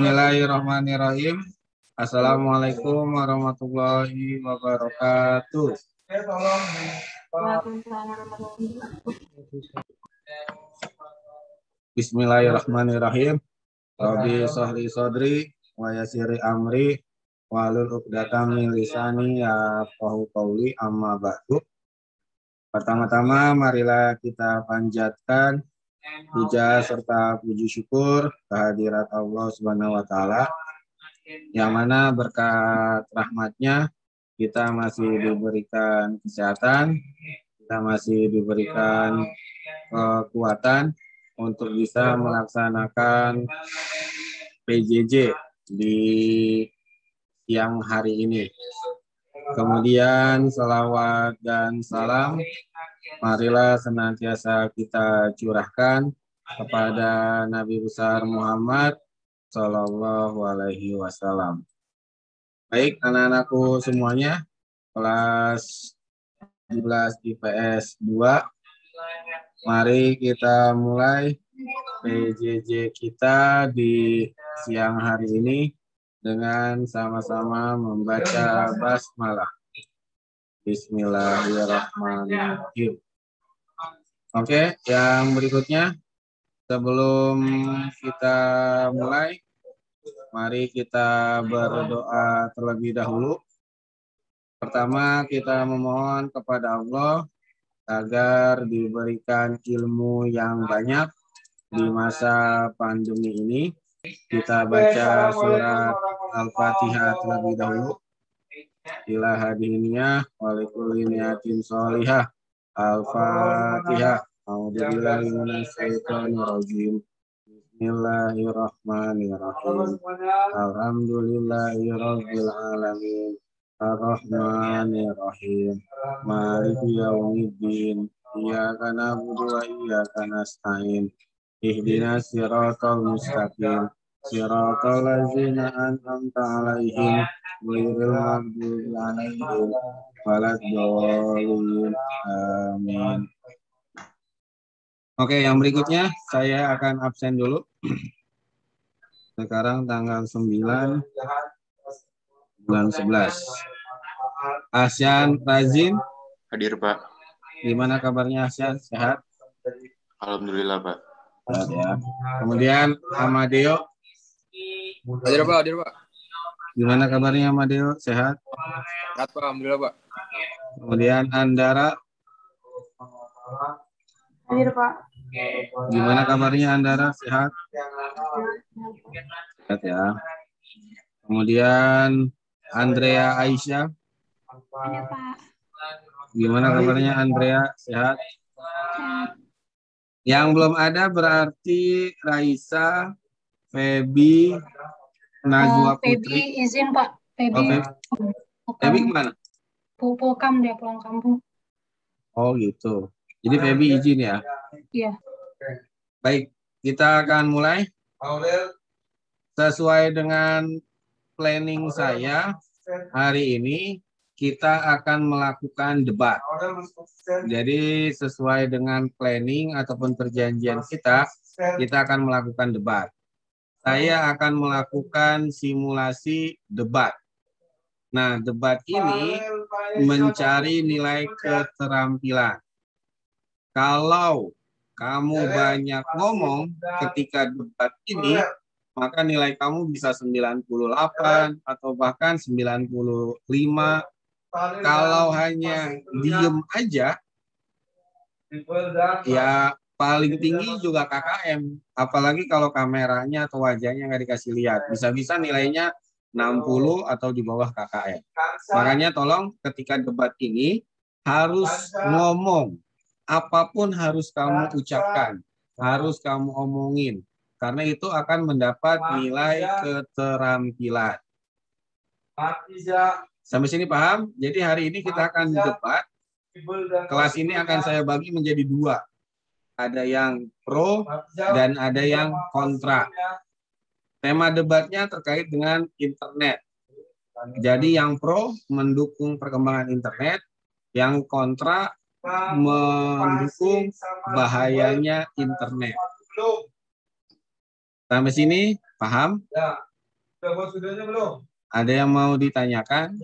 Bismillahirrahmanirrahim. Assalamualaikum warahmatullahi wabarakatuh. Bismillahirrahmanirrahim. Rabbi sahli sodri wa yasiri amri wahlul uqdatam min lisani yafqahu qauli, amma ba'du. Pertama-tama marilah kita panjatkan puja serta puji syukur kehadirat Allah Subhanahu wa taala, yang mana berkat rahmatnya kita masih diberikan kesehatan, kita masih diberikan kekuatan untuk bisa melaksanakan PJJ di siang hari ini. Kemudian salawat dan salam marilah senantiasa kita curahkan kepada Nabi besar Muhammad Sallallahu Alaihi Wasallam. Baik, anak-anakku semuanya, kelas 17 IPS 2, mari kita mulai PJJ kita di siang hari ini dengan sama-sama membaca basmalah. Bismillahirrahmanirrahim. Oke, yang berikutnya, sebelum kita mulai, mari kita berdoa terlebih dahulu. Pertama, kita memohon kepada Allah agar diberikan ilmu yang banyak di masa pandemi ini. Kita baca surat Al-Fatihah terlebih dahulu. Ila hadiniyah walikulli niyatin sholihah. Al-Fatihah. A'udzubillahi minasyaitonir rajim. Bismillahirrahmanirrahim. Alhamdulillahirabbil alamin. Ar-Rahmanir-Rahim. Maliki yaumiddin. Iyyaka na'budu wa iyyaka nasta'in. Ihdinas siratal mustaqim. Siratal ladzina an'amta 'alaihim ghairil maghdubi 'alaihim waladdallin. Amin. Oke, yang berikutnya saya akan absen dulu. Sekarang tanggal 9 bulan 11. Asyan Razin. Hadir, Pak. Gimana kabarnya Asyan? Sehat? Alhamdulillah, Pak. Sehat ya. Kemudian Amadeo. Hadir, Pak. Hadir, Pak. Gimana kabarnya Amadeo? Sehat? Sehat, Pak. Alhamdulillah, Pak. Kemudian Andara. Hadir, Pak. Gimana kabarnya Andara? Sehat? Sehat ya. Kemudian Andrea Aisyah. Ada, Pak. Gimana kabarnya Andrea? Sehat? Sehat. Yang belum ada berarti Raisa, Feby, Najwa Putri. Feby izin, Pak. Feby. Feby kemana? Pulkam dia pulang kampung. Oh gitu. Jadi Feby izin ya? Iya. Baik, kita akan mulai. Sesuai dengan planning saya, hari ini kita akan melakukan debat. Jadi sesuai dengan planning ataupun perjanjian kita akan melakukan debat. Saya akan melakukan simulasi debat. Nah, debat ini mencari nilai keterampilan. Kalau kamu banyak ngomong ketika debat ini, maka nilai kamu bisa 98 atau bahkan 95. Kalau hanya diem aja, ya paling tinggi juga KKM. Apalagi kalau kameranya atau wajahnya nggak dikasih lihat. Bisa-bisa nilainya 60 atau di bawah KKM. Makanya tolong ketika debat ini harus ngomong. Apapun harus kamu ucapkan. Harus kamu omongin. Karena itu akan mendapat nilai keterampilan. Sampai sini paham? Jadi hari ini kita akan debat. Kelas ini akan saya bagi menjadi 2. Ada yang pro dan ada yang kontra. Tema debatnya terkait dengan internet. Jadi yang pro mendukung perkembangan internet, yang kontra mendukung bahayanya internet. Sampai sini paham? Ada yang mau ditanyakan?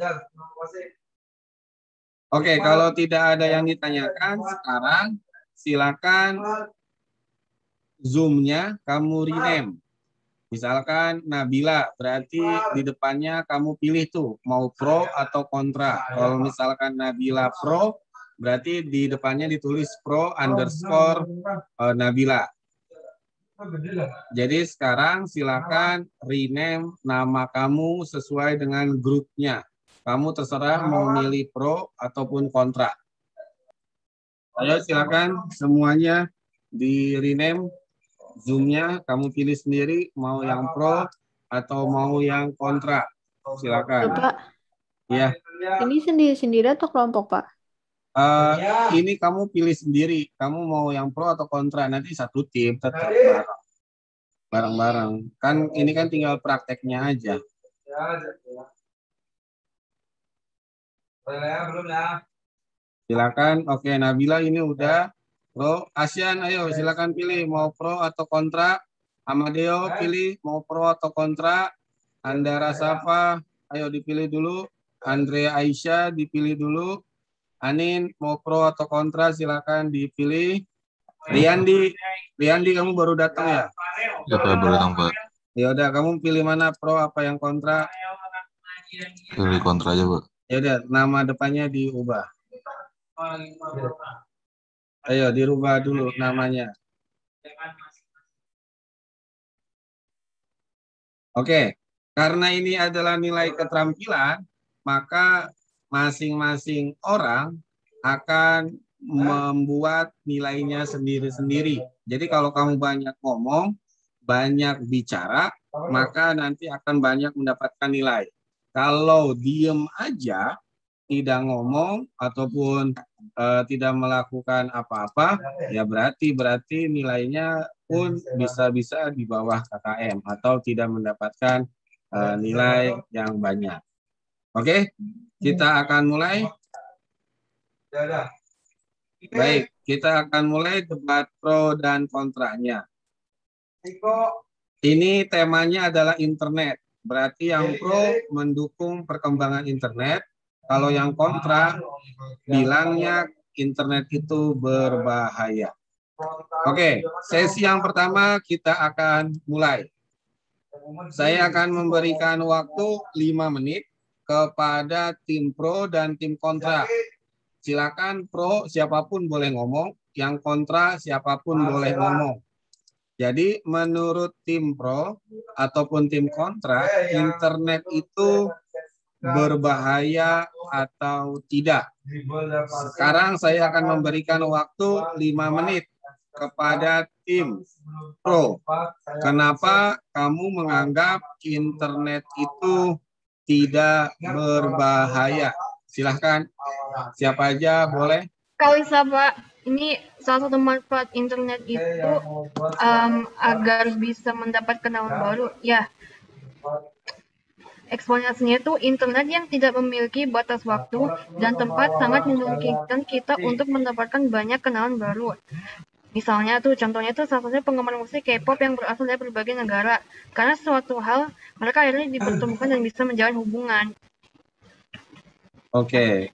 Oke, kalau tidak ada yang ditanyakan, sekarang silakan Zoom-nya kamu rename. Misalkan Nabila, berarti di depannya kamu pilih tuh mau pro atau kontra. Kalau misalkan Nabila pro, berarti di depannya ditulis pro underscore Nabila. Jadi sekarang silakan rename nama kamu sesuai dengan grupnya. Kamu terserah mau milih pro ataupun kontra. Ayo silakan semuanya di rename. Zoom-nya kamu pilih sendiri mau yang pro atau mau yang kontra. Silakan. Pak, Ya. ini sendiri-sendiri atau kelompok, Pak? Ini kamu pilih sendiri. Kamu mau yang pro atau kontra. Nanti satu tim tetap bareng-bareng. Kan ini kan tinggal prakteknya aja. Silakan. Oke, Nabila ini udah pro. Asian, ayo silakan pilih mau pro atau kontra. Amadeo pilih mau pro atau kontra. Andara Safa, ayo dipilih dulu. Andrea Aisyah dipilih dulu. Anin mau pro atau kontra silakan dipilih. Riandi kamu baru datang ya? Ya Pak, baru datang Pak. Ya udah, kamu pilih mana pro apa yang kontra? Pilih kontra aja Pak. Ya udah, nama depannya diubah. Ayo dirubah dulu namanya. Oke, karena ini adalah nilai keterampilan, maka masing-masing orang akan membuat nilainya sendiri-sendiri. Jadi kalau kamu banyak ngomong, banyak bicara, maka nanti akan banyak mendapatkan nilai. Kalau diem aja, tidak ngomong ataupun tidak melakukan apa-apa, ya berarti nilainya pun bisa-bisa di bawah KKM atau tidak mendapatkan nilai yang banyak. Oke, kita akan mulai. Baik, kita akan mulai debat pro dan kontranya. Ini temanya adalah internet. Berarti yang pro mendukung perkembangan internet. Kalau yang kontra bilangnya internet itu berbahaya. Oke, sesi yang pertama kita akan mulai. Saya akan memberikan waktu 5 menit kepada tim pro dan tim kontra. Silakan pro siapapun boleh ngomong, yang kontra siapapun boleh ngomong. Jadi menurut tim pro ataupun tim kontra, internet itu berbahaya atau tidak. Sekarang saya akan memberikan waktu 5 menit kepada tim pro. Kenapa kamu menganggap internet itu tidak berbahaya? Silahkan, siapa aja boleh. Kalisa Pak, ini salah satu manfaat internet itu agar bisa mendapat kenalan baru. Ya, eksploitasinya itu internet yang tidak memiliki batas waktu dan tempat sangat memungkinkan kita untuk mendapatkan banyak kenalan baru. Misalnya tuh, contohnya tuh salah satunya penggemar musik K-pop yang berasal dari berbagai negara. Karena suatu hal, mereka akhirnya dipertemukan dan bisa menjalin hubungan. Oke.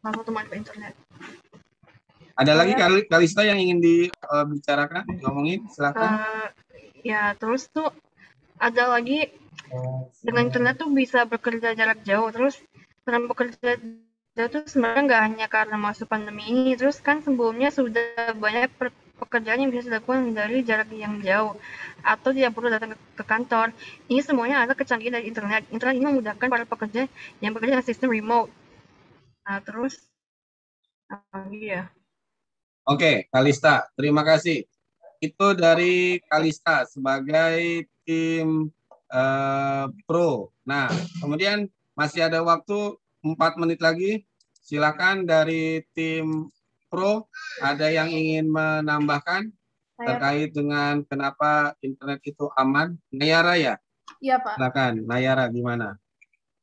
Salah satu manfaat internet. Ada lagi Kalista yang ingin dibicarakan, ngomongin, silakan. Ya, terus tuh ada lagi dengan internet tuh bisa bekerja jarak jauh. Terus karena bekerja jauh tuh sebenarnya nggak hanya karena masuk pandemi ini. Terus kan sebelumnya sudah banyak pekerjaan yang bisa dilakukan dari jarak yang jauh atau tidak perlu datang ke kantor. Ini semuanya adalah kecanggihan dari internet. Internet ini memudahkan para pekerja yang bekerja dengan sistem remote. Nah, terus ya. Oke, Kalista, terima kasih. Itu dari Kalista sebagai tim pro. Nah, kemudian masih ada waktu 4 menit lagi. Silakan dari tim pro, ada yang ingin menambahkan terkait dengan kenapa internet itu aman? Nayara ya? Iya, Pak. Silakan, Nayara gimana?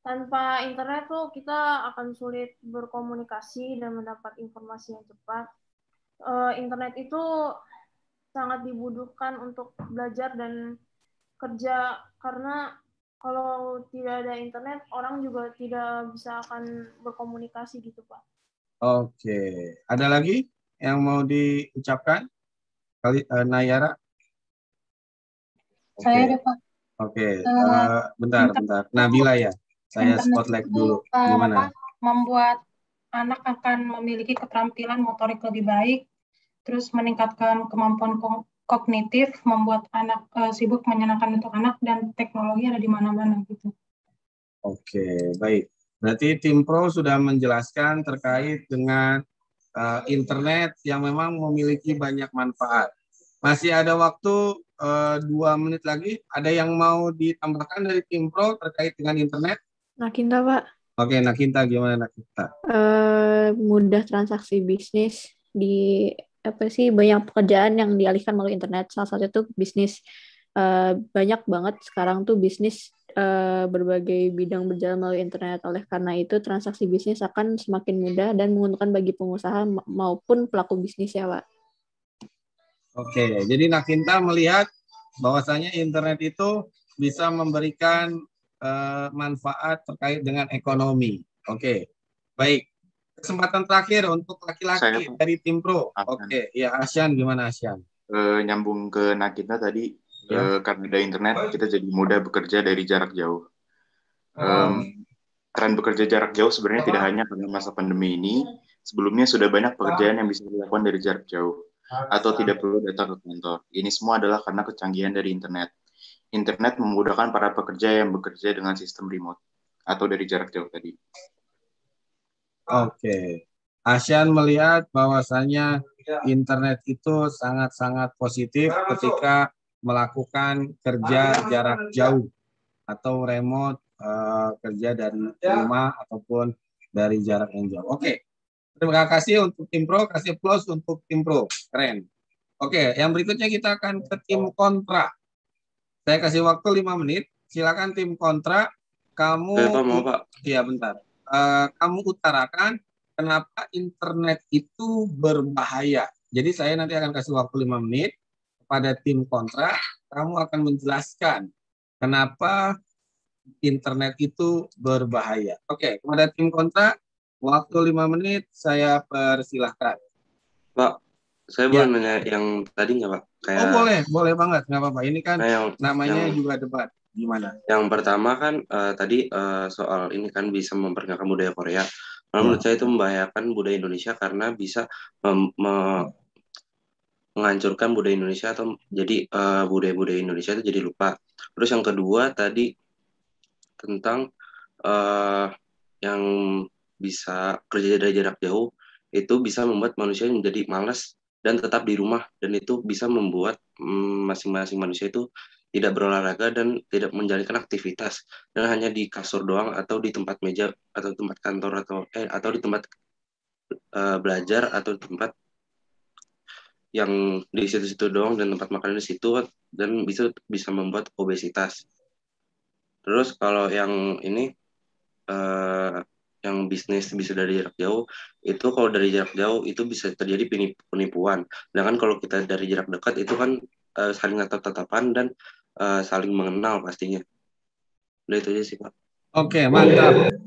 Tanpa internet tuh kita akan sulit berkomunikasi dan mendapat informasi yang cepat. Internet itu sangat dibutuhkan untuk belajar dan kerja karena kalau tidak ada internet, orang juga tidak bisa akan berkomunikasi gitu, Pak. Oke. Ada lagi yang mau diucapkan? Nayara? Saya Oke. ada Pak. Oke. Eh, Bentar. Nabila ya. Saya Internet spotlight itu dulu. Gimana? membuat anak akan memiliki keterampilan motorik lebih baik, terus meningkatkan kemampuan kognitif, membuat anak sibuk, menyenangkan untuk anak, dan teknologi ada di mana-mana gitu. Oke, baik. Berarti tim Pro sudah menjelaskan terkait dengan internet yang memang memiliki banyak manfaat. Masih ada waktu 2 menit lagi. Ada yang mau ditambahkan dari tim Pro terkait dengan internet? Nakinta, Pak. Oke, Nakinta, gimana Nakinta? Mudah transaksi bisnis di banyak pekerjaan yang dialihkan melalui internet. Salah satu itu bisnis. Banyak banget sekarang tuh bisnis berbagai bidang berjalan melalui internet. Oleh karena itu transaksi bisnis akan semakin mudah dan menguntungkan bagi pengusaha maupun pelaku bisnis ya, Pak. Oke, jadi Nakinta melihat bahwasanya internet itu bisa memberikan manfaat terkait dengan ekonomi. Oke, baik. Kesempatan terakhir untuk laki-laki dari tim Pro. Oke, ya Asyan, gimana Asyan? Nyambung ke Nakinta tadi, karena ada internet kita jadi mudah bekerja dari jarak jauh. Tren bekerja jarak jauh sebenarnya tidak hanya karena masa pandemi ini. Sebelumnya sudah banyak pekerjaan yang bisa dilakukan dari jarak jauh atau tidak perlu datang ke kantor. Ini semua adalah karena kecanggihan dari internet. Internet memudahkan para pekerja yang bekerja dengan sistem remote atau dari jarak jauh tadi. Oke. Asyan melihat bahwasanya internet itu sangat-sangat positif ketika melakukan kerja jarak jauh atau remote, kerja dari rumah ataupun dari jarak yang jauh. Oke. Terima kasih untuk tim Pro, kasih plus untuk tim Pro. Keren. Oke, yang berikutnya kita akan ke tim kontra. Saya kasih waktu 5 menit. Silakan tim kontra. Kamu iya bentar. Kamu utarakan kenapa internet itu berbahaya. Jadi saya nanti akan kasih waktu 5 menit kepada tim kontra. Kamu akan menjelaskan kenapa internet itu berbahaya. Oke, kepada tim kontra, waktu 5 menit saya persilahkan. Pak, saya boleh nanya yang tadi nggak Pak? Boleh banget, nggak apa-apa. Ini kan namanya juga debat. Gimana? Yang pertama kan tadi soal ini kan bisa memperkenalkan budaya Korea. Menurut saya itu membahayakan budaya Indonesia karena bisa menghancurkan budaya Indonesia atau jadi budaya-budaya Indonesia itu jadi lupa. Terus yang kedua tadi tentang yang bisa kerja dari jarak jauh itu bisa membuat manusia menjadi malas dan tetap di rumah, dan itu bisa membuat masing-masing manusia itu tidak berolahraga dan tidak menjalankan aktivitas dan hanya di kasur doang atau di tempat meja atau tempat kantor atau di tempat belajar atau tempat yang di situ-situ doang dan tempat makan di situ, dan bisa membuat obesitas. Terus kalau yang ini yang bisnis bisa dari jarak jauh, itu kalau dari jarak jauh itu bisa terjadi penipuan. Sedangkan kalau kita dari jarak dekat itu kan saling tatap-tatapan dan saling mengenal pastinya. Udah itu aja sih Pak. Oke, mantap.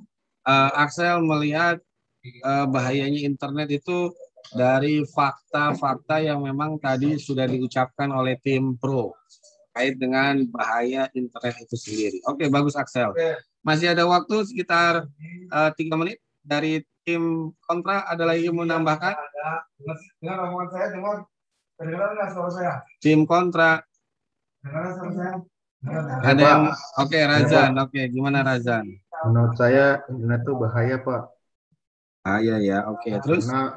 Axel melihat bahayanya internet itu dari fakta-fakta yang memang tadi sudah diucapkan oleh tim Pro terkait dengan bahaya internet itu sendiri. Oke, bagus Axel. Masih ada waktu sekitar 3 menit dari tim kontra. Ada lagi yang mau menambahkan? Dengar omongan saya, dengar nggak suara saya? Tim kontra. Dengar suara saya? Ada yang oke, Razan. Oke, gimana Razan? Menurut saya internet itu bahaya Pak. Bahaya ya. Oke, terus? Karena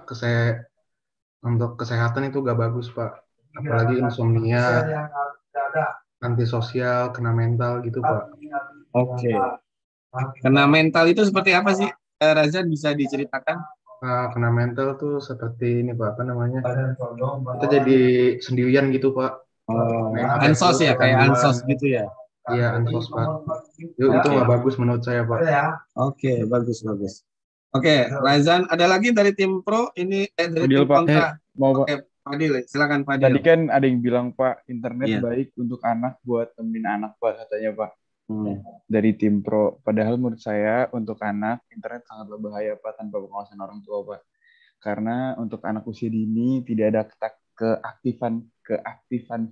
untuk kesehatan itu gak bagus Pak. Apalagi insomnia, antisosial, kena mental gitu Pak. Oke. Kena mental itu seperti apa sih, Razan, bisa diceritakan? Kena mental tuh seperti ini Pak, apa namanya? Kita jadi sendirian gitu Pak. Ansos ya, kayak ansos gitu ya? Iya, ansos Pak. Itu nggak bagus menurut saya Pak. Oke, bagus. Oke, Razan, ada lagi dari tim Pro ini dari tim kontra. Oke, Fadil, silakan Fadil. Tadi kan ada yang bilang Pak, internet baik untuk anak buat temenin anak Pak katanya Pak. dari tim pro. Padahal menurut saya untuk anak internet sangat berbahaya Pak tanpa pengawasan orang tua Pak. Karena untuk anak usia dini tidak ada keaktifan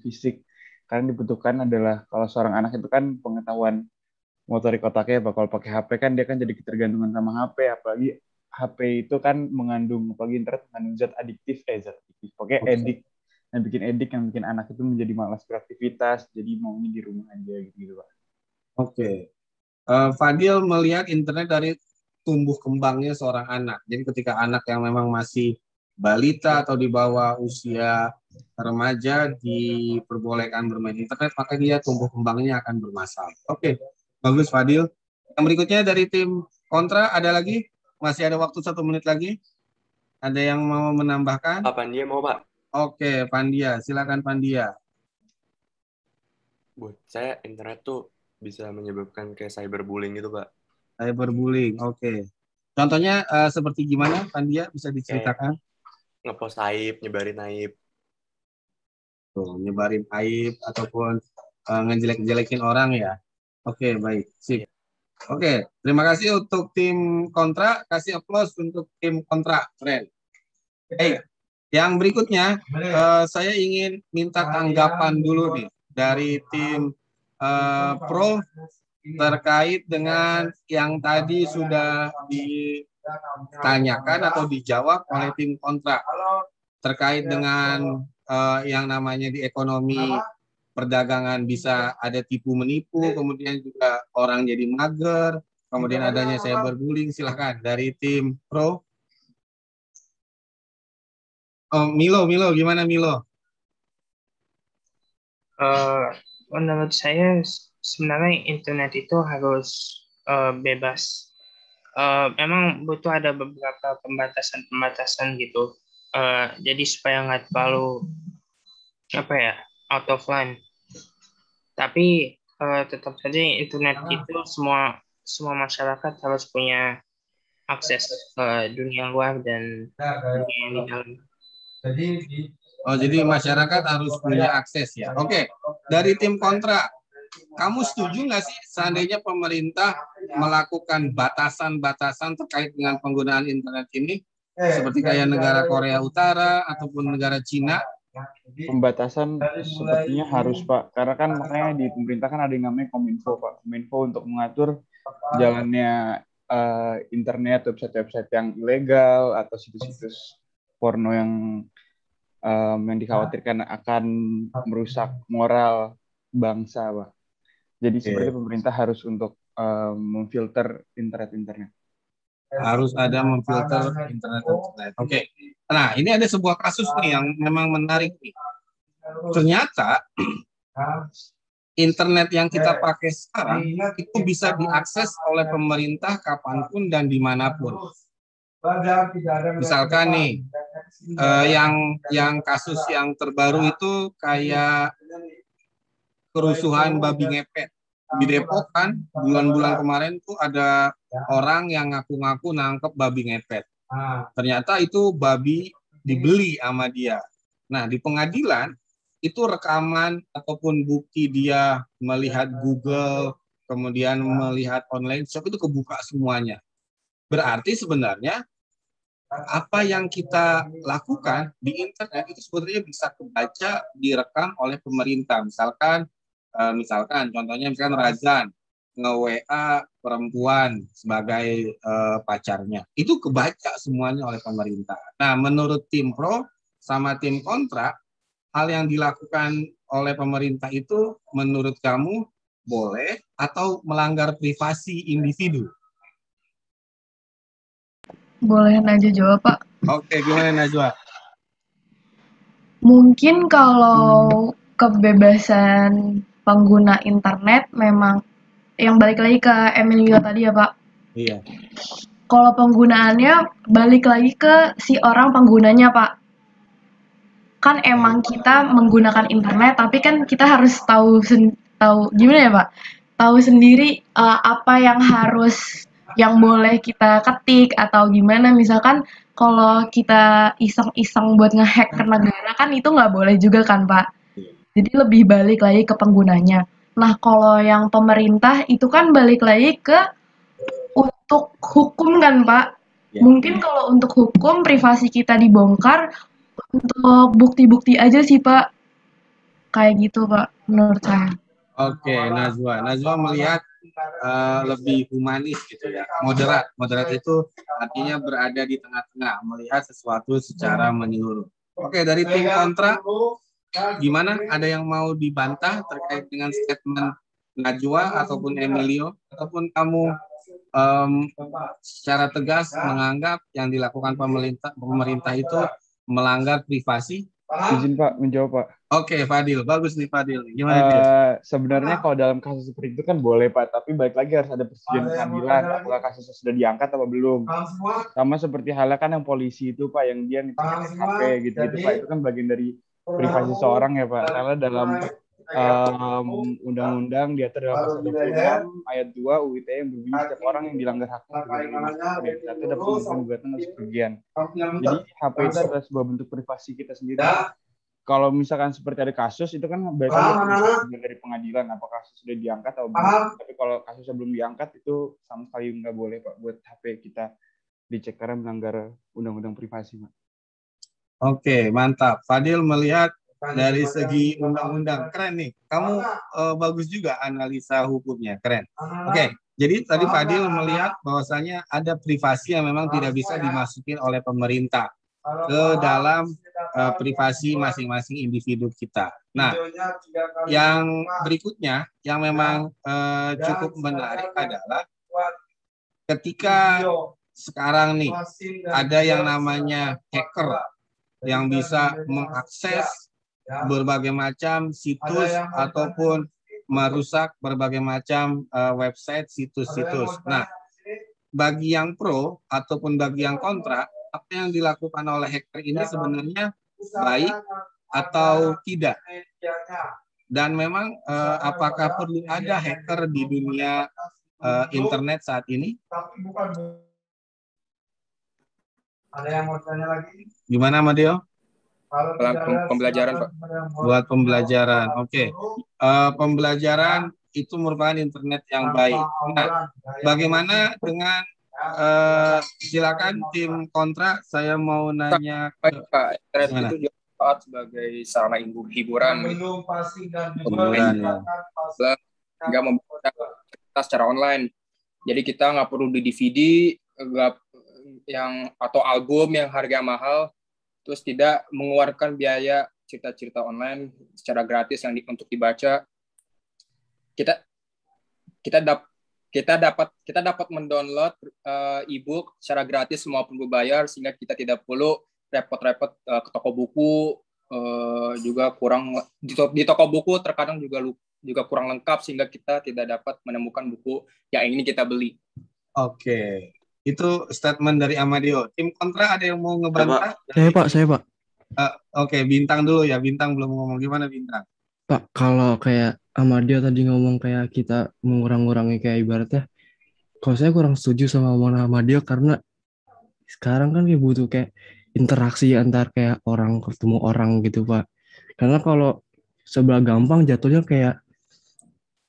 fisik. Karena dibutuhkan adalah kalau seorang anak itu kan pengetahuan motorik otaknya Pak. Kalau pakai HP kan dia kan jadi ketergantungan sama HP, apalagi HP itu kan mengandung, apalagi internet mengandung zat adiktif. Pokoknya edik, yang bikin anak itu menjadi malas beraktivitas, jadi maunya di rumah aja gitu Pak. Oke. Fadil melihat internet dari tumbuh kembangnya seorang anak. Jadi ketika anak yang memang masih balita atau di bawah usia remaja diperbolehkan bermain internet, maka dia tumbuh kembangnya akan bermasalah. Oke, bagus Fadil. Yang berikutnya dari tim kontra, ada lagi? Masih ada waktu 1 menit lagi. Ada yang mau menambahkan? Pandia mau Pak? Oke, Pandia. Silakan Pandia. Buat saya internet tuh bisa menyebabkan kayak cyberbullying gitu Pak. Cyberbullying, oke. Contohnya seperti gimana, Pandia? Bisa diceritakan? Ngepost aib, nyebarin aib. Tuh, nyebarin aib ataupun ngejelek-jelekin orang ya. Oke, baik. Sip. Oke, terima kasih untuk tim kontra. Kasih aplaus untuk tim kontra. Keren. Yang berikutnya, saya ingin minta tanggapan dulu nih dari tim pro terkait dengan yang tadi sudah ditanyakan atau dijawab oleh tim kontra terkait dengan yang namanya di ekonomi perdagangan bisa ada tipu menipu, kemudian juga orang jadi mager, kemudian adanya cyberbullying. Silahkan dari tim pro. Milo, gimana Milo? Menurut saya sebenarnya internet itu harus bebas. Memang butuh ada beberapa pembatasan gitu. Jadi supaya nggak terlalu out of line. Tapi tetap saja internet itu semua masyarakat harus punya akses ke dunia luar dan dunia yang di dalam. Jadi masyarakat harus punya akses ya. Oke, dari tim kontra, kamu setuju nggak sih seandainya pemerintah melakukan batasan-batasan terkait dengan penggunaan internet ini, seperti kayak negara Korea Utara ataupun negara Cina? Pembatasan sepertinya harus Pak, karena kan makanya di pemerintah kan ada yang namanya Kominfo Pak. Kominfo untuk mengatur jalannya internet, website-website yang ilegal atau situs-situs porno yang dikhawatirkan akan merusak moral bangsa, Pak. Jadi seperti pemerintah harus untuk memfilter internet. Harus ada memfilter internet. Oke. Nah, ini ada sebuah kasus nih yang memang menarik nih. Ternyata internet yang kita pakai sekarang itu bisa diakses oleh pemerintah kapanpun dan dimanapun. Misalkan nih, yang kasus yang terbaru itu kayak kerusuhan babi ngepet di Depok kan, bulan-bulan kemarin tuh ada orang yang ngaku-ngaku nangkep babi ngepet. Ternyata itu babi dibeli sama dia. Nah, di pengadilan itu rekaman ataupun bukti dia melihat Google, kemudian melihat online shop itu kebuka semuanya. Berarti sebenarnya apa yang kita lakukan di internet itu sebenarnya bisa kebaca, direkam oleh pemerintah. Misalkan contohnya misalkan Razan nge-WA perempuan sebagai pacarnya. Itu kebaca semuanya oleh pemerintah. Nah, menurut tim pro sama tim kontra, hal yang dilakukan oleh pemerintah itu menurut kamu boleh atau melanggar privasi individu? Boleh Najwa jawab, Pak. Oke, gimana Najwa? Mungkin kalau kebebasan pengguna internet memang yang balik lagi ke Emilio tadi ya, Pak. Iya. Kalau penggunaannya balik lagi ke si orang penggunanya, Pak. Kan emang kita menggunakan internet, tapi kan kita harus tahu gimana ya, Pak? Tahu sendiri apa yang boleh kita ketik atau gimana. Misalkan kalau kita iseng-iseng buat ngehack ke negara kan itu nggak boleh juga kan, Pak. Jadi lebih balik lagi ke penggunanya. Nah, kalau yang pemerintah itu kan balik lagi ke untuk hukum kan, Pak. Ya. Mungkin kalau untuk hukum privasi kita dibongkar untuk bukti-bukti aja sih, Pak. Kayak gitu, Pak, menurut saya. Oke, Najwa. Najwa melihat lebih humanis gitu ya. Moderat. Moderat itu artinya berada di tengah-tengah, melihat sesuatu secara menyeluruh. Oke, dari tim kontra, gimana? Ada yang mau dibantah terkait dengan statement Najwa ataupun Emilio? Ataupun kamu secara tegas menganggap yang dilakukan pemerintah itu melanggar privasi? Izin Pak, menjawab Pak. Oke, Fadil. Bagus nih Fadil. Gimana Fadil? Sebenarnya kalau dalam kasus seperti itu kan boleh Pak, tapi balik lagi harus ada persetujuan pengadilan apakah kasusnya sudah diangkat atau belum. Sama seperti halnya kan yang polisi itu Pak, yang dia ngecek HP gitu-gitu Pak, itu kan bagian dari privasi seorang ya Pak. Karena dalam undang-undang diatur dalam pasal 26 ayat 2 UU ITE yang berbunyi setiap orang yang dilanggar haknya itu dapat gugatan atau kerugian. Jadi HP itu adalah sebuah bentuk privasi kita sendiri. Kalau misalkan seperti ada kasus itu kan biasanya dari pengadilan apakah kasus sudah diangkat atau belum. Tapi kalau kasusnya belum diangkat itu sama sekali nggak boleh Pak buat HP kita dicek karena melanggar undang-undang privasi Pak. Oke, mantap. Fadil melihat dari segi undang-undang, keren nih. Kamu bagus juga analisa hukumnya, keren. Oke, jadi tadi Fadil melihat bahwasanya ada privasi yang memang tidak bisa dimasukin oleh pemerintah ke dalam privasi masing-masing individu kita. Nah, yang berikutnya yang memang cukup menarik adalah ketika sekarang nih ada yang namanya hacker yang bisa mengakses berbagai macam situs ataupun merusak berbagai macam website, situs-situs. Nah, bagi yang pro ataupun bagi yang kontra, apa yang dilakukan oleh hacker ini sebenarnya baik atau tidak? Dan memang apakah perlu ada hacker di dunia internet saat ini? Ada yang mau tanya lagi? Gimana, Madeo? Pembelajaran, Pak. Buat pembelajaran, oke. Pembelajaran itu merupakan internet yang baik. Nah, bagaimana dengan silakan tim kontra, saya mau nanya Pak, internet itu juga sebagai sarana hiburan. Hiburan, ya. Nggak membaca kita secara online. Jadi kita nggak perlu di DVD atau album yang harga mahal, terus tidak mengeluarkan biaya cerita-cerita online secara gratis yang untuk dibaca. Kita dapat mendownload e-book secara gratis maupun berbayar, sehingga kita tidak perlu repot-repot ke toko buku. Juga kurang di toko buku terkadang juga kurang lengkap, sehingga kita tidak dapat menemukan buku yang ingin kita beli. Oke. Itu statement dari Amadeo. Tim kontra ada yang mau ngebantah? Saya Pak. Oke, Bintang dulu ya. Bintang belum ngomong. Gimana Bintang? Pak, kalau kayak Amadeo tadi ngomong kayak kita mengurang-urangi kayak ibaratnya, kalau saya kurang setuju sama omongan Amadeo karena sekarang kan kayak butuh kayak interaksi antar kayak orang ketemu orang gitu Pak. Karena kalau sebelah gampang jatuhnya kayak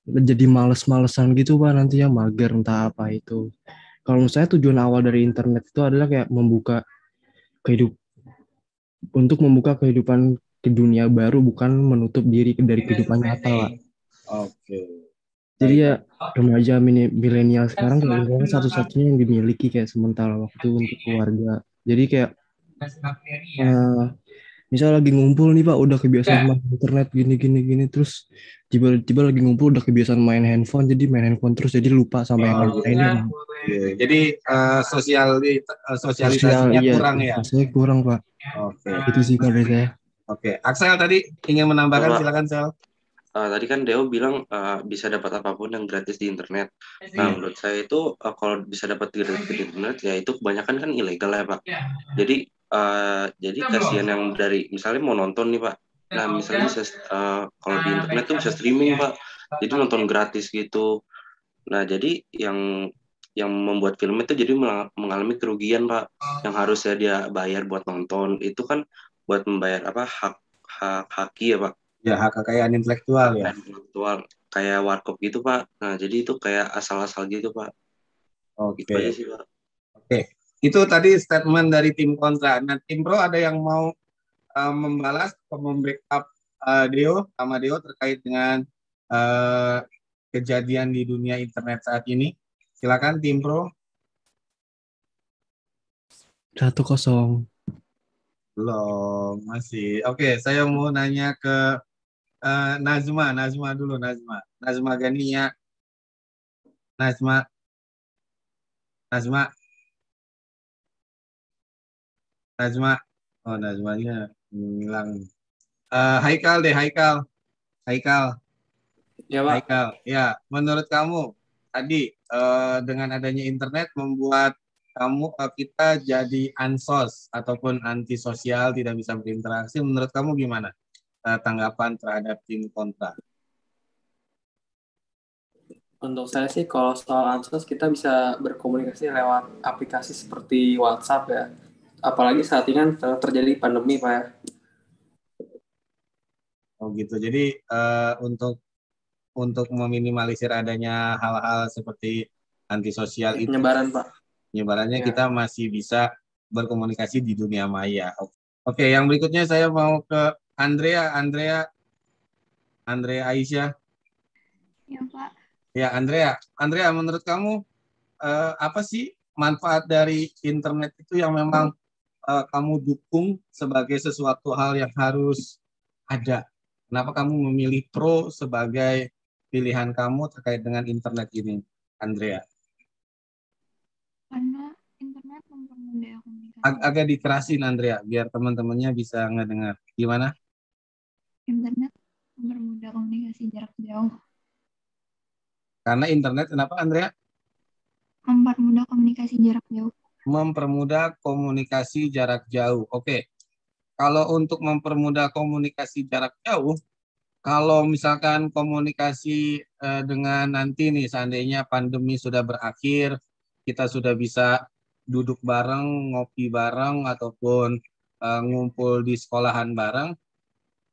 jadi males-malesan gitu Pak, nantinya mager entah apa itu. Kalau menurut saya tujuan awal dari internet itu adalah kayak untuk membuka kehidupan ke dunia baru, bukan menutup diri dari kehidupan nyata, Pak. Oke. Jadi ya remaja milenial sekarang kayak internet satu-satunya yang dimiliki kayak sementara waktu untuk keluarga. Jadi kayak misal lagi ngumpul nih Pak, udah kebiasaan main internet gini, terus tiba-tiba lagi ngumpul udah kebiasaan main handphone, jadi main handphone terus, jadi lupa sama yang lainnya. Jadi sosialisasinya kurang ya? Saya kurang Pak. Oke. Itu sih kalau dari saya. Oke, Axel tadi ingin menambahkan, silakan Sel. Tadi kan Deo bilang bisa dapat apapun yang gratis di internet. Nah, menurut saya itu kalau bisa dapat gratis di internet, ya itu kebanyakan kan ilegal ya Pak. Jadi kasihan yang dari misalnya mau nonton nih Pak. Nah misalnya bisa kalau di internet tuh bisa streaming Pak. Jadi nonton gratis gitu. Nah jadi yang membuat film itu jadi mengalami kerugian Pak. Yang harusnya dia bayar buat nonton itu kan buat membayar hak haki ya Pak. Ya, hak kekayaan intelektual ya. Intelektual kayak warkop gitu Pak. Nah jadi itu kayak asal-asal gitu Pak. Gitu aja Oke. sih Pak. Oke. Itu tadi statement dari tim kontra. Nah, tim pro ada yang mau membalas atau membackup Deo terkait dengan kejadian di dunia internet saat ini. Silakan tim pro. 1-0. Belum, masih. Oke, saya mau nanya ke Nazma dulu, Nazma Gania. Nazma oh, Nazmanya hilang. Haikal. Ya, Pak. Haikal, ya, menurut kamu tadi dengan adanya internet membuat kita jadi ansos ataupun antisosial, tidak bisa berinteraksi. Menurut kamu gimana tanggapan terhadap tim kontra? Untuk saya sih kalau soal ansos kita bisa berkomunikasi lewat aplikasi seperti WhatsApp ya. Apalagi saat ini kan terjadi pandemi Pak ya. Oh gitu. Jadi untuk meminimalisir adanya hal-hal seperti antisosial itu, penyebaran Pak. Penyebarannya Ya. kita masih bisa berkomunikasi di dunia maya. Oke, yang berikutnya saya mau ke Andrea Aisyah. Ya Pak. Ya Andrea, menurut kamu apa sih manfaat dari internet itu yang memang kamu dukung sebagai sesuatu hal yang harus ada? Kenapa kamu memilih pro sebagai pilihan kamu terkait dengan internet ini, Andrea? Karena internet mempermudah komunikasi. Agak dikerasin, Andrea, biar teman-temannya bisa ngedengar. Gimana? Internet mempermudah komunikasi jarak jauh. Karena internet, kenapa, Andrea? Mempermudah komunikasi jarak jauh. Mempermudah komunikasi jarak jauh. Oke. Kalau untuk mempermudah komunikasi jarak jauh, kalau misalkan komunikasi dengan nanti nih, seandainya pandemi sudah berakhir, kita sudah bisa duduk bareng, ngopi bareng, ataupun ngumpul di sekolahan bareng,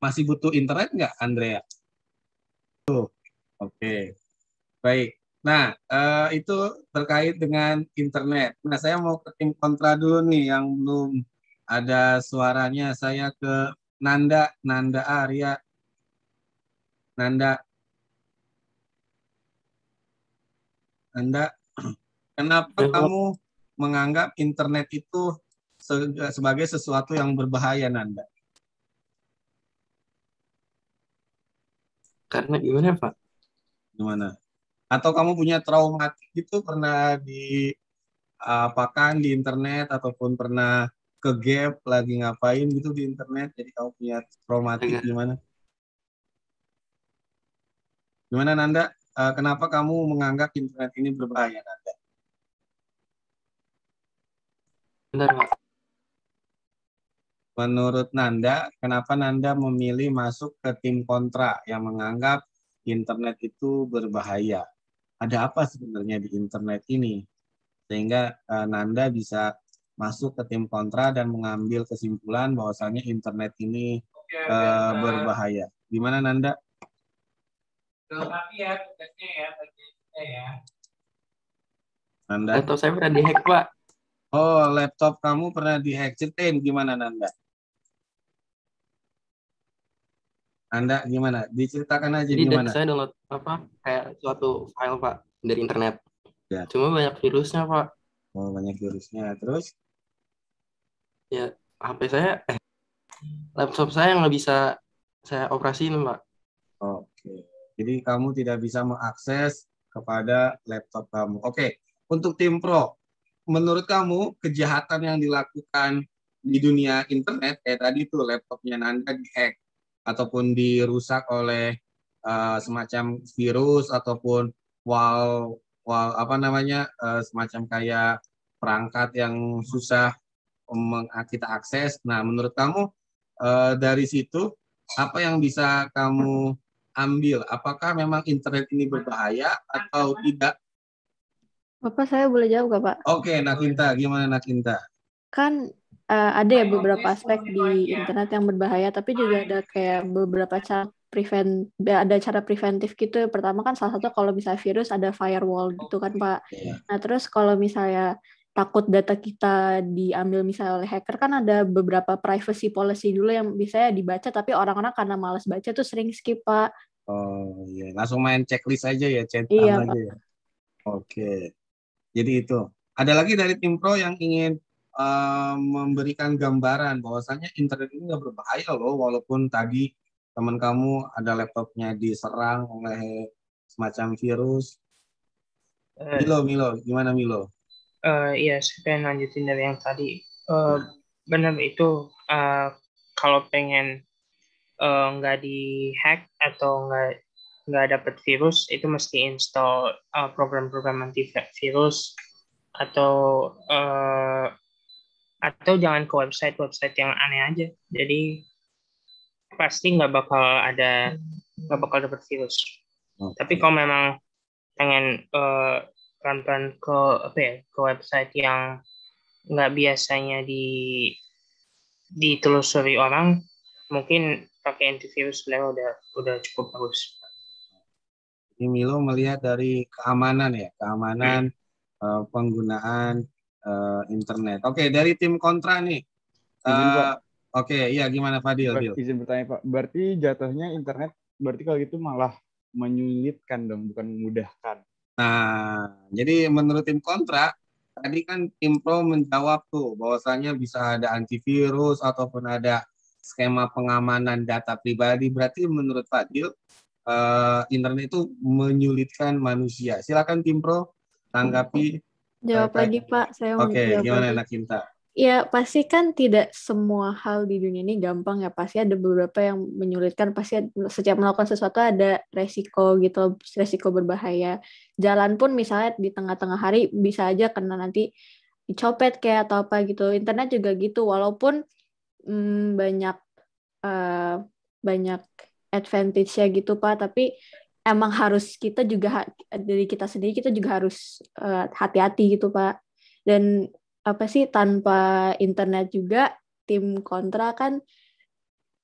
masih butuh internet nggak, Andrea? Oke. Baik. Nah, itu terkait dengan internet. Nah, saya mau ke tim kontra dulu nih yang belum ada suaranya. Saya ke Nanda Arya. Nanda, kenapa kamu menganggap internet itu sebagai sesuatu yang berbahaya, Nanda? Karena gimana Pak? Gimana? Atau kamu punya traumatik itu, pernah diapakan di internet ataupun pernah ke gap lagi ngapain gitu di internet, jadi kamu punya traumatik? Gimana Nanda? Kenapa kamu menganggap internet ini berbahaya, Nanda? Benar Pak. Menurut Nanda, kenapa Nanda memilih masuk ke tim kontra yang menganggap internet itu berbahaya? Ada apa sebenarnya di internet ini sehingga Nanda bisa masuk ke tim kontra dan mengambil kesimpulan bahwasannya internet ini berbahaya? Gimana, Nanda? Nanda? Laptop saya pernah dihack Pak. Oh, laptop kamu pernah dihack. Ceritain gimana, Nanda? Anda gimana? Diceritakan aja. Jadi gimana? saya download kayak suatu file Pak dari internet. Ya. Cuma banyak virusnya Pak. Oh, banyak virusnya. Terus? Ya, laptop saya nggak bisa saya operasiin Pak. Oke. Jadi kamu tidak bisa mengakses kepada laptop kamu. Oke. Untuk tim pro, menurut kamu kejahatan yang dilakukan di dunia internet kayak tadi tuh laptopnya Nanda dihack ataupun dirusak oleh semacam virus ataupun semacam kayak perangkat yang susah kita akses. Nah, menurut kamu dari situ apa yang bisa kamu ambil? Apakah memang internet ini berbahaya atau tidak? Bapak, saya boleh jawab gak, Pak? Oke, Nakinta, gimana Nakinta? Kan ada ya beberapa aspek di internet yang berbahaya, tapi juga ada kayak beberapa cara ada cara preventif gitu. Pertama kan salah satu kalau misalnya virus ada firewall gitu kan Pak. Nah terus kalau misalnya takut data kita diambil misalnya oleh hacker kan ada beberapa privacy policy dulu yang biasanya dibaca tapi orang-orang karena malas baca tuh sering skip Pak. Oh iya, langsung main checklist aja ya, Iya, aja ya. Oke, jadi itu. Ada lagi dari tim Pro yang ingin memberikan gambaran bahwasanya internet ini nggak berbahaya loh, walaupun tadi teman kamu ada laptopnya diserang oleh semacam virus. Milo, gimana Milo? Iya, saya pengen lanjutin dari yang tadi. Benar itu, kalau pengen nggak dihack atau nggak dapat virus, itu mesti install program-program antivirus atau jangan ke website yang aneh aja. Jadi pasti nggak bakal dapat virus. Tapi kalau memang pengen pelan-pelan ke website yang nggak biasanya ditelusuri orang, mungkin pakai antivirus sebenarnya udah cukup bagus. Ini Milo melihat dari keamanan ya, penggunaan internet. Oke, dari tim kontra nih. Oke, iya gimana Fadil? Izin bertanya Pak, berarti jatuhnya internet berarti kalau gitu malah menyulitkan dong, bukan memudahkan. Nah, jadi menurut tim kontra, tadi kan tim Pro menjawab tuh bahwasanya bisa ada antivirus ataupun ada skema pengamanan data pribadi. Berarti menurut Fadil, internet itu menyulitkan manusia. Silakan tim Pro tanggapi. Jawab lagi Pak, saya mau Oke, jawab gimana lagi. Nakinta? Ya pasti kan tidak semua hal di dunia ini gampang ya, pasti ada beberapa yang menyulitkan, pasti setiap melakukan sesuatu ada resiko gitu, resiko berbahaya. Jalan pun misalnya di tengah-tengah hari bisa aja kena nanti dicopet kayak atau apa gitu. Internet juga gitu, walaupun banyak advantage-nya gitu Pak, tapi emang harus kita juga dari kita sendiri kita juga harus hati-hati gitu Pak. Dan tanpa internet juga tim kontra kan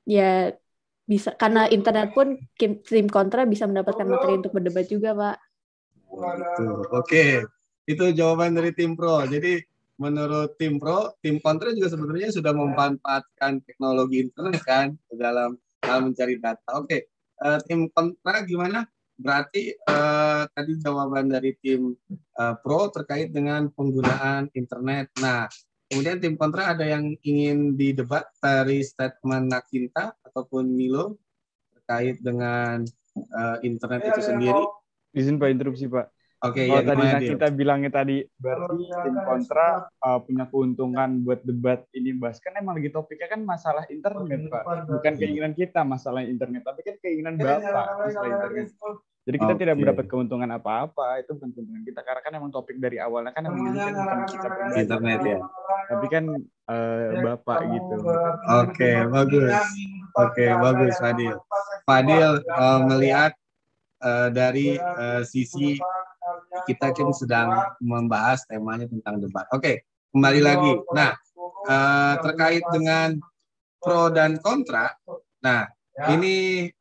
ya bisa, karena internet pun tim kontra bisa mendapatkan materi untuk berdebat juga Pak. Oke, itu jawaban dari tim Pro. Jadi menurut tim Pro, tim kontra juga sebenarnya sudah memanfaatkan teknologi internet kan dalam mencari data. Oke, tim kontra gimana? Berarti tadi jawaban dari tim Pro terkait dengan penggunaan internet. Nah, kemudian tim kontra ada yang ingin didebat dari statement Nakinta ataupun Milo terkait dengan internet itu sendiri. Izin Pak interupsi Pak. Oke, kalau ya, tadi Nakita bilangnya tadi berarti tim kontra punya keuntungan buat debat ini, bahas kan emang lagi topiknya kan masalah internet Pak, bukan keinginan kita masalah internet, tapi kan keinginan Bapak masalah internet. Jadi kita tidak mendapat keuntungan apa-apa, itu bukan keuntungan kita karena kan emang topik dari awalnya kan emang ini kan bukan kita pribadi, internet ya. Tapi kan Bapak gitu. Oke, bagus Fadil. Fadil melihat dari sisi kita kan sedang membahas temanya tentang debat. Oke, kembali lagi. Nah, terkait dengan pro dan kontra. Nah, ini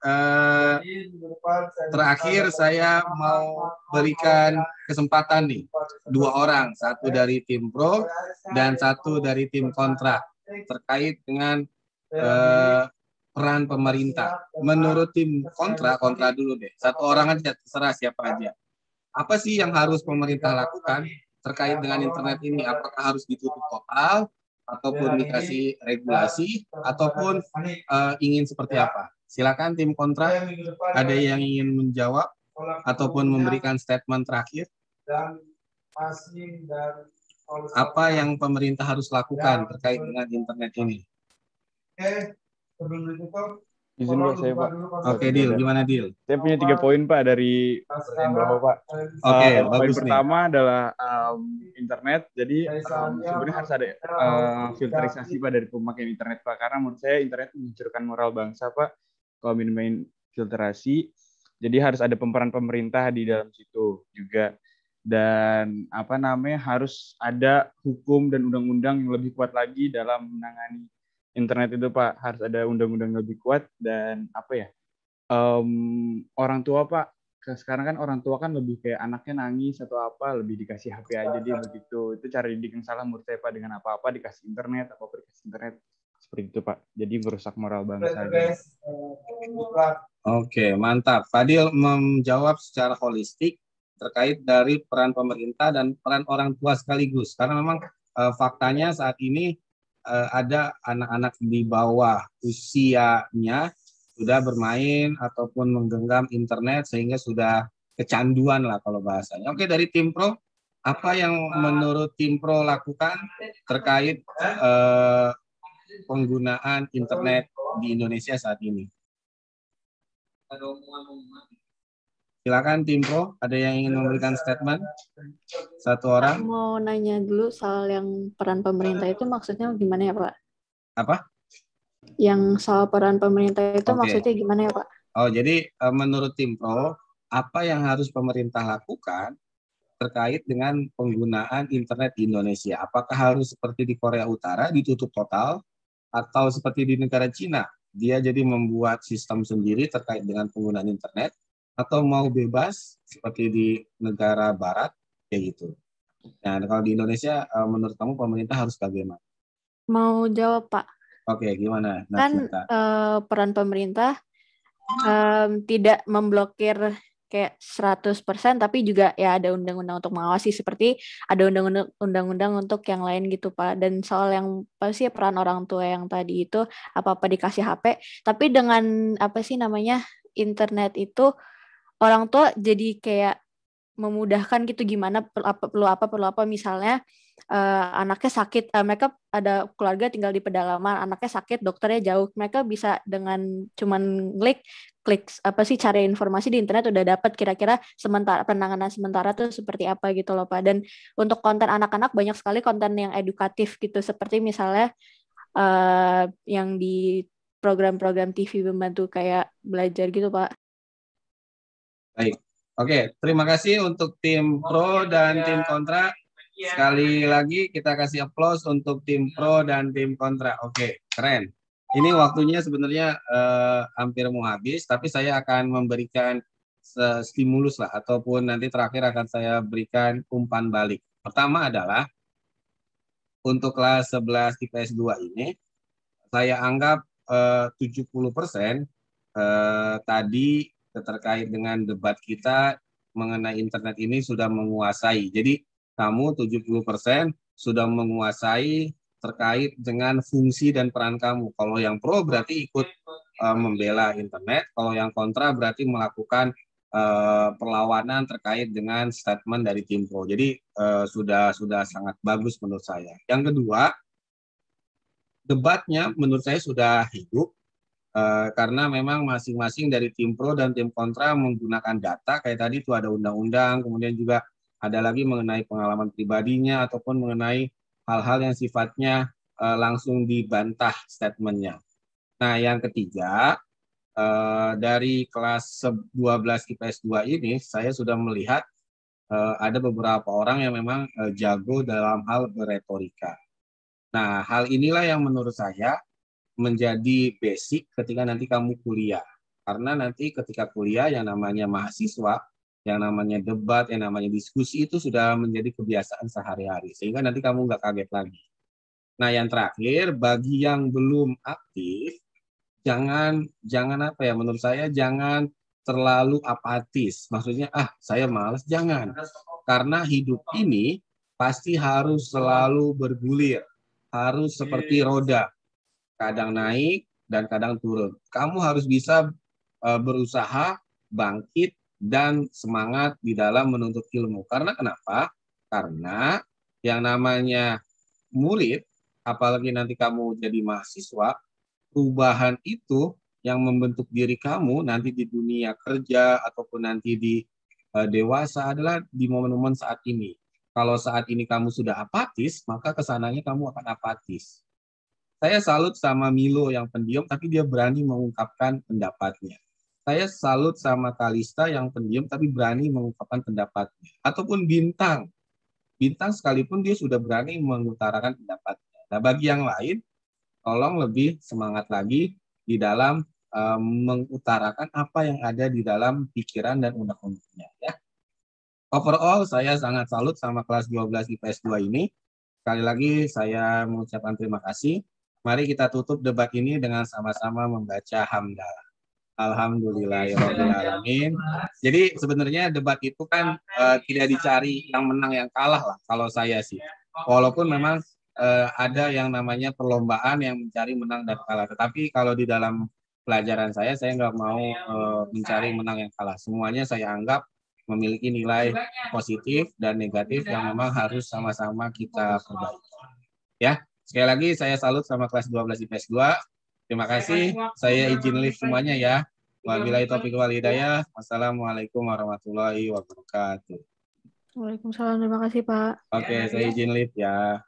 terakhir saya mau berikan kesempatan nih, 2 orang, satu dari tim pro dan satu dari tim kontra terkait dengan peran pemerintah. Menurut tim kontra dulu deh. 1 orang aja, terserah siapa aja. Apa sih yang harus pemerintah lakukan terkait dengan internet ini? Apakah harus ditutup total, ataupun dikasih regulasi, ataupun ingin seperti apa? Silakan tim kontra, ada yang ingin menjawab ataupun memberikan statement terakhir. Apa yang pemerintah harus lakukan terkait dengan internet ini? Izin Pak, saya Pak. Oke, Dil, gimana Dil? Saya punya 3 poin Pak dari pertanyaan Bapak. Oke, poin bagus pertama adalah internet. Jadi sebenarnya harus ada filterisasi Pak dari pemakaian internet Pak. Karena menurut saya internet menghancurkan moral bangsa Pak. Kalau main filterasi, jadi harus ada pemeran pemerintah di dalam situ juga. Dan harus ada hukum dan undang-undang yang lebih kuat lagi dalam menangani internet itu Pak. Harus ada undang-undang lebih kuat dan orang tua Pak, sekarang kan orang tua kan lebih kayak anaknya nangis atau apa, lebih dikasih HP aja dia begitu. Itu cara didik yang salah menurut saya Pak, dengan apa-apa dikasih internet, apa-apa dikasih internet. Seperti itu Pak. Jadi merusak moral bangsa. Oke, mantap. Fadil menjawab secara holistik terkait dari peran pemerintah dan peran orang tua sekaligus. Karena memang faktanya saat ini ada anak-anak di bawah usianya sudah bermain ataupun menggenggam internet sehingga sudah kecanduan lah kalau bahasanya. Oke, dari tim Pro, apa yang menurut tim Pro lakukan terkait penggunaan internet di Indonesia saat ini? Silakan tim Pro, ada yang ingin memberikan statement? Satu orang. Mau nanya dulu soal yang peran pemerintah itu maksudnya gimana ya Pak? Apa? Yang soal peran pemerintah itu maksudnya gimana ya Pak? Oh, jadi menurut tim Pro, apa yang harus pemerintah lakukan terkait dengan penggunaan internet di Indonesia? Apakah harus seperti di Korea Utara ditutup total? Atau seperti di negara Cina, dia jadi membuat sistem sendiri terkait dengan penggunaan internet, atau mau bebas seperti di negara Barat, kayak gitu. Nah, kalau di Indonesia, menurut kamu pemerintah harus bagaimana? Mau jawab Pak? Oke, gimana? Kan peran pemerintah tidak memblokir kayak 100%, tapi juga ya ada undang-undang untuk mengawasi, seperti ada undang-undang untuk yang lain gitu Pak. Dan soal yang apa sih peran orang tua yang tadi itu apa-apa dikasih HP, tapi dengan apa sih namanya internet itu orang tua jadi kayak memudahkan gitu, gimana perlu apa misalnya anaknya sakit, mereka ada keluarga tinggal di pedalaman, anaknya sakit, dokternya jauh, mereka bisa dengan cuman klik apa sih cari informasi di internet udah dapat kira-kira sementara penanganan sementara tuh seperti apa gitu loh Pak. Dan untuk konten anak-anak banyak sekali konten yang edukatif gitu, seperti misalnya yang di program-program TV membantu kayak belajar gitu Pak. Baik. Oke, terima kasih untuk tim Pro dan tim Kontra. Sekali lagi kita kasih aplaus untuk tim Pro dan tim Kontra. Oke, keren. Ini waktunya sebenarnya hampir mau habis, tapi saya akan memberikan stimulus lah, ataupun nanti terakhir akan saya berikan umpan balik. Pertama adalah untuk kelas 11 IPS 2 ini, saya anggap 70% tadi terkait dengan debat kita mengenai internet ini sudah menguasai. Jadi kamu 70% sudah menguasai terkait dengan fungsi dan peran kamu. Kalau yang pro berarti ikut membela internet, kalau yang kontra berarti melakukan perlawanan terkait dengan statement dari tim pro. Jadi sudah sangat bagus menurut saya. Yang kedua, debatnya menurut saya sudah hidup. Karena memang masing-masing dari tim pro dan tim kontra menggunakan data, kayak tadi itu ada undang-undang, kemudian juga ada lagi mengenai pengalaman pribadinya ataupun mengenai hal-hal yang sifatnya langsung dibantah statementnya. Nah, yang ketiga, dari kelas 12 IPS 2 ini, saya sudah melihat ada beberapa orang yang memang jago dalam hal beretorika. Nah, hal inilah yang menurut saya menjadi basic ketika nanti kamu kuliah. Karena nanti ketika kuliah yang namanya mahasiswa, yang namanya debat, yang namanya diskusi itu sudah menjadi kebiasaan sehari-hari. Sehingga nanti kamu nggak kaget lagi. Nah, yang terakhir, bagi yang belum aktif, jangan apa ya, menurut saya jangan terlalu apatis. Maksudnya, saya malas, jangan. Karena hidup ini pasti harus selalu bergulir. Harus seperti roda. Kadang naik dan kadang turun. Kamu harus bisa berusaha, bangkit, dan semangat di dalam menuntut ilmu. Karena kenapa? Karena yang namanya murid, apalagi nanti kamu jadi mahasiswa, perubahan itu yang membentuk diri kamu nanti di dunia kerja ataupun nanti di dewasa adalah di momen-momen saat ini. Kalau saat ini kamu sudah apatis, maka kesananya kamu akan apatis. Saya salut sama Milo yang pendiam, tapi dia berani mengungkapkan pendapatnya. Saya salut sama Kalista yang pendiam, tapi berani mengungkapkan pendapatnya. Ataupun Bintang. Bintang sekalipun dia sudah berani mengutarakan pendapatnya. Nah, bagi yang lain, tolong lebih semangat lagi di dalam mengutarakan apa yang ada di dalam pikiran dan unek-uneknya ya. Overall saya sangat salut sama kelas 12 IPS 2 ini. Sekali lagi saya mengucapkan terima kasih. Mari kita tutup debat ini dengan sama-sama membaca hamdalah. Alhamdulillahirrahmanirrahim. Jadi sebenarnya debat itu kan tidak dicari yang menang yang kalah lah kalau saya sih. Walaupun memang ada yang namanya perlombaan yang mencari menang dan kalah. Tetapi kalau di dalam pelajaran saya nggak mau mencari menang yang kalah. Semuanya saya anggap memiliki nilai positif dan negatif yang memang harus sama-sama kita perbaiki. Ya, sekali lagi saya salut sama kelas 12 IPS 2. Terima kasih. Saya izin live semuanya ya. Wabillahi taufiq wal hidayah. Wassalamualaikum warahmatullahi wabarakatuh. Waalaikumsalam, terima kasih Pak. Oke, saya izin live ya.